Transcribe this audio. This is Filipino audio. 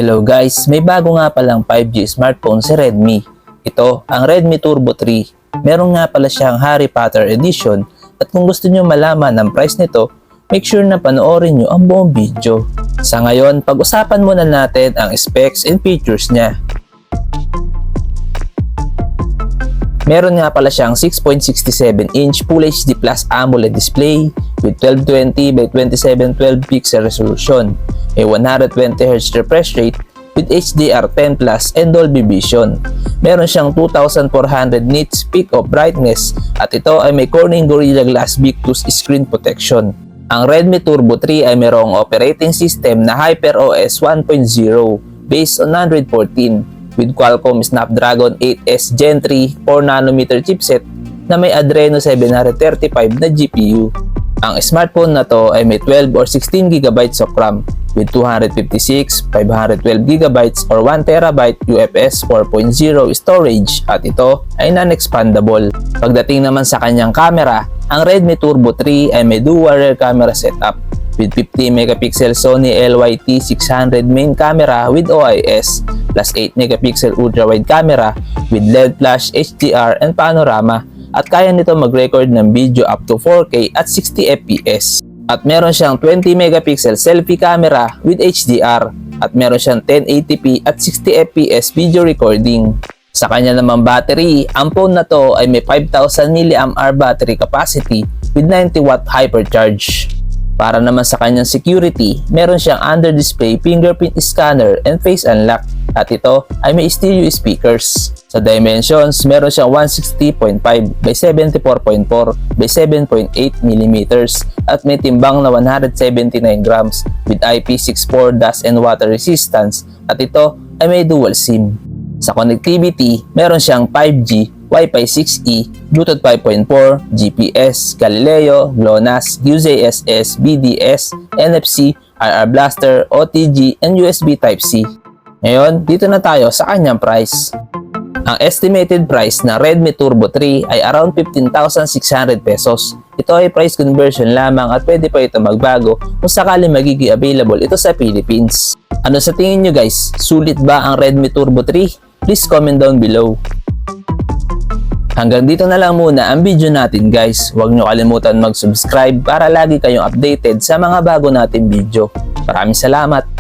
Hello guys, may bago nga palang 5G smartphone si Redmi. Ito ang Redmi Turbo 3. Meron nga pala siyang Harry Potter edition at kung gusto nyo malaman ang price nito, make sure na panoorin nyo ang buong video. Sa ngayon, pag-usapan muna natin ang specs and features niya. Meron nga pala siyang 6.67-inch Full HD Plus AMOLED display with 1220 by 2712 pixel resolution, a 120Hz refresh rate with HDR10 Plus and Dolby Vision. Meron siyang 2,400 nits peak of brightness at ito ay may Corning Gorilla Glass Victus screen protection. Ang Redmi Turbo 3 ay mayroong operating system na HyperOS 1.0 based on Android 14 with Qualcomm Snapdragon 8S Gen 3 4nm chipset na may Adreno 735 na GPU. Ang smartphone na to ay may 12 or 16GB of RAM with 256, 512GB or 1TB UFS 4.0 storage at ito ay non-expandable. Pagdating naman sa kanyang camera, ang Redmi Turbo 3 ay may dual rear camera setup with 50MP Sony LYT600 main camera with OIS plus 8MP ultra-wide camera with LED flash, HDR and panorama at kaya nito mag-record ng video up to 4K at 60fps. At meron siyang 20MP selfie camera with HDR at meron siyang 1080p at 60fps video recording. Sa kanya namang battery, ang phone na to ay may 5,000 mAh battery capacity with 90W hypercharge. Para naman sa kanyang security, meron siyang under-display fingerprint scanner and face unlock at ito ay may stereo speakers. Sa dimensions, meron siyang 160.5 by 74.4 by 7.8mm at may timbang na 179 grams with IP64 dust and water resistance at ito ay may dual SIM. Sa connectivity, meron siyang 5G, Wi-Fi 6E, Bluetooth 5.4, GPS, Galileo, GLONASS, UJSS, BDS, NFC, IR Blaster, OTG, and USB Type-C. Ngayon, dito na tayo sa kanyang price. Ang estimated price ng Redmi Turbo 3 ay around 15,600 pesos. Ito ay price conversion lamang at pwede pa ito magbago kung sakali magiging available ito sa Philippines. Ano sa tingin nyo guys? Sulit ba ang Redmi Turbo 3? Please comment down below. Hanggang dito na lang muna ang video natin guys. Huwag nyo kalimutan mag-subscribe para lagi kayong updated sa mga bago nating video. Maraming salamat!